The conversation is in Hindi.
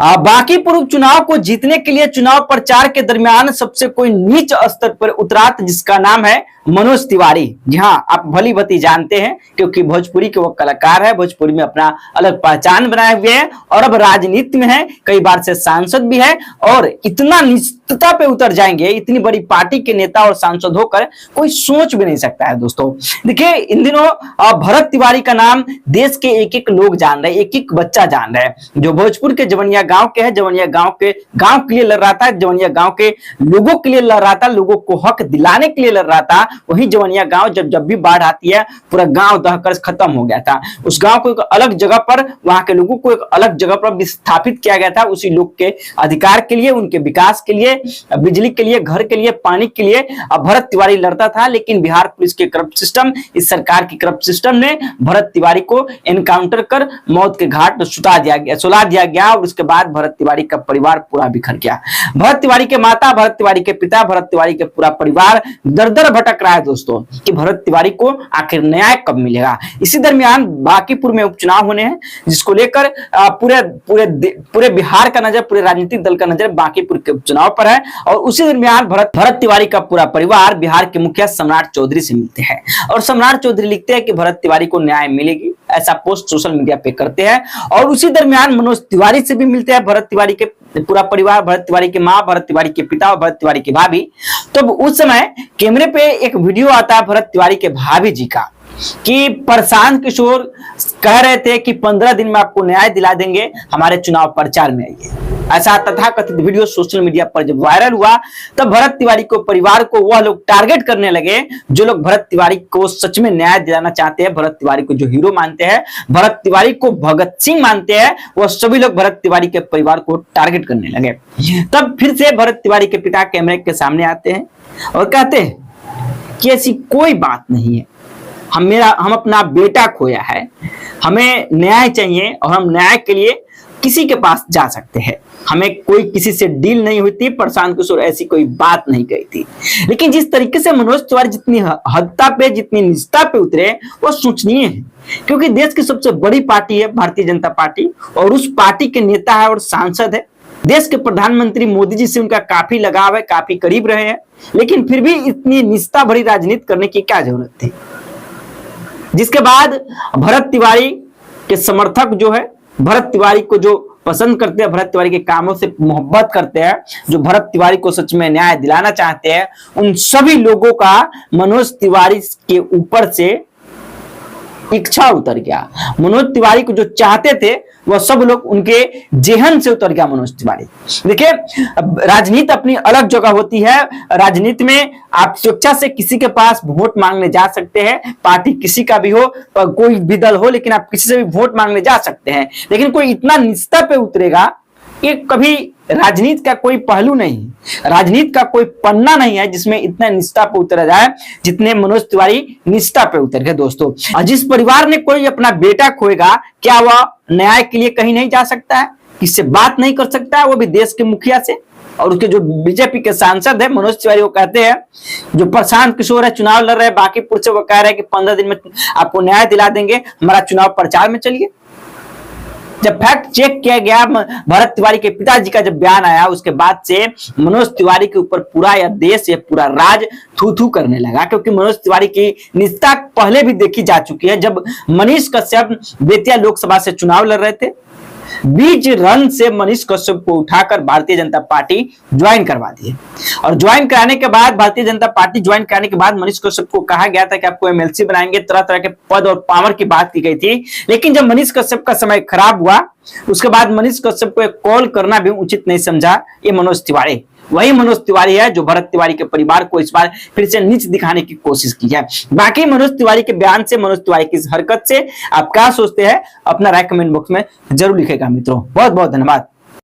बांकीपुर उपचुनाव को जीतने के लिए चुनाव प्रचार के दरमियान सबसे कोई नीच स्तर पर उतरा जिसका नाम है मनोज तिवारी। जी हाँ, आप भली भांति जानते हैं क्योंकि भोजपुरी के वो कलाकार है, भोजपुरी में अपना अलग पहचान बनाए हुए हैं और अब राजनीति में है, कई बार से सांसद भी है और इतना निश्चितता पे उतर जाएंगे, इतनी बड़ी पार्टी के नेता और सांसद होकर कोई सोच भी नहीं सकता है। दोस्तों देखिए, इन दिनों भरत तिवारी का नाम देश के एक एक लोग जान रहे हैं, एक एक बच्चा जान रहा है। जो भोजपुर के जवनिया गांव के है, जवनिया गांव के लिए लड़ रहा था, जवनिया गांव के लोगों के लिए लड़ रहा था, लोगों को हक दिलाने के लिए लड़ रहा था, वही जवनिया गांव जब भी बाढ़ आती है पूरा गांव दहकर खत्म हो गया था। उस गांव को एक अलग जगह पर, वहां के लोगों को एक अलग जगह पर विस्थापित किया गया था, उसी लोग के अधिकार के लिए, उनके विकास के लिए, बिजली के लिए, घर के लिए, पानी के लिए भरत तिवारी लड़ता था। लेकिन बिहार पुलिस के करप्ट सिस्टम, इस सरकार की करप्ट सिस्टम ने भरत तिवारी को एनकाउंटर कर मौत के घाट सुला दिया गया और उसके बाद भरत तिवारी का परिवार पूरा बिखर गया। भरत तिवारी के माता, भरत तिवारी के पिता, भरत तिवारी के पूरा परिवार दर-दर भटक रहा है दोस्तों कि भरत तिवारी को आखिर न्याय कब मिलेगा। इसी दरमियान बांकीपुर में उपचुनाव होने हैं, जिसको लेकर पूरे बिहार का नजर, पूरे राजनीतिक दल का नजर बांकीपुर के उपचुनाव पर है। और उसी दरमियान भरत तिवारी का पूरा परिवार बिहार के मुखिया सम्राट चौधरी से मिलते हैं और सम्राट चौधरी लिखते हैं कि भरत तिवारी को न्याय मिलेगी, ऐसा पोस्ट सोशल मीडिया पे करते हैं। और उसी दरमियान मनोज तिवारी से भी मिलते हैं भरत तिवारी के पूरा परिवार, भरत तिवारी की मां, भरत तिवारी के पिता और भरत तिवारी की भाभी। तो उस समय कैमरे पे एक वीडियो आता है भरत तिवारी के भाभी जी का कि प्रशांत किशोर कह रहे थे कि 15 दिन में आपको न्याय दिला देंगे, हमारे चुनाव प्रचार में आइए। ऐसा तथाकथित वीडियो सोशल मीडिया पर जब वायरल हुआ तब भरत तिवारी को, परिवार को वह लोग टारगेट करने लगे जो लोग भरत तिवारी को सच में न्याय दिलाना चाहते हैं, भरत तिवारी को जो हीरो मानते हैं, भरत तिवारी को भगत सिंह मानते हैं, वह सभी लोग भरत तिवारी के परिवार को टारगेट करने लगे। तब फिर से भरत तिवारी के पिता कैमरे के सामने आते हैं और कहते हैं कि ऐसी कोई बात नहीं है, हम अपना बेटा खोया है, हमें न्याय चाहिए और हम न्याय के लिए किसी के पास जा सकते हैं, हमें कोई किसी से डील नहीं हुई थी, प्रशांत किशोर ऐसी कोई बात नहीं कही थी। लेकिन जिस तरीके से मनोज तिवारी जितनी हत्या पे, जितनी निजता पे उतरे वो सोचनीय है, क्योंकि देश की सबसे बड़ी पार्टी है भारतीय जनता पार्टी और उस पार्टी के नेता है और सांसद है। देश के प्रधानमंत्री मोदी जी से उनका काफी लगाव है, काफी करीब रहे हैं, लेकिन फिर भी इतनी निजता भरी राजनीति करने की क्या जरूरत थी। जिसके बाद भरत तिवारी के समर्थक जो है, भरत तिवारी को जो पसंद करते हैं, भरत तिवारी के कामों से मोहब्बत करते हैं, जो भरत तिवारी को सच में न्याय दिलाना चाहते हैं, उन सभी लोगों का मनोज तिवारी के ऊपर से इच्छा उतर गया। मनोज तिवारी को जो चाहते थे वह सब लोग उनके जेहन से उतर गया मनोज तिवारी। देखिए, राजनीति अपनी अलग जगह होती है। राजनीति में आप स्वेच्छा से किसी के पास वोट मांगने जा सकते हैं, पार्टी किसी का भी हो, कोई भी दल हो, लेकिन आप किसी से भी वोट मांगने जा सकते हैं। लेकिन कोई इतना निष्ठा पे उतरेगा, ये कभी राजनीति का कोई पहलू नहीं, राजनीति का कोई पन्ना नहीं है जिसमें इतना निष्ठा पे उतरा जाए जितने मनोज तिवारी निष्ठा पे उतर गए दोस्तों। जिस परिवार ने कोई अपना बेटा खोएगा, क्या वह न्याय के लिए कहीं नहीं जा सकता है, किससे बात नहीं कर सकता है, वो भी देश के मुखिया से। और उसके जो बीजेपी के सांसद है मनोज तिवारी, वो कहते हैं, जो प्रशांत किशोर है चुनाव लड़ रहे हैं बांकीपुर से, वो कह रहे हैं कि 15 दिन में आपको न्याय दिला देंगे, हमारा चुनाव प्रचार में चलिए। जब फैक्ट चेक किया गया, भरत तिवारी के पिताजी का जब बयान आया, उसके बाद से मनोज तिवारी के ऊपर पूरा यह देश, यह पूरा राज थू थू करने लगा, क्योंकि मनोज तिवारी की निष्ठा पहले भी देखी जा चुकी है। जब मनीष कश्यप बेतिया लोकसभा से चुनाव लड़ रहे थे, बीच रन से मनीष कश्यप को उठाकर भारतीय जनता पार्टी ज्वाइन करवा दिए और ज्वाइन कराने के बाद, भारतीय जनता पार्टी ज्वाइन कराने के बाद मनीष कश्यप को कहा गया था कि आपको एमएलसी बनाएंगे, तरह तरह के पद और पावर की बात की गई थी। लेकिन जब मनीष कश्यप का समय खराब हुआ, उसके बाद मनीष कश्यप को एक कॉल करना भी उचित नहीं समझा ये मनोज तिवारी। वही मनोज तिवारी है जो भरत तिवारी के परिवार को इस बार फिर से नीच दिखाने की कोशिश की है। बाकी मनोज तिवारी के बयान से, मनोज तिवारी की इस हरकत से आप क्या सोचते हैं, अपना राय कमेंट बॉक्स में जरूर लिखेगा मित्रों। बहुत बहुत धन्यवाद।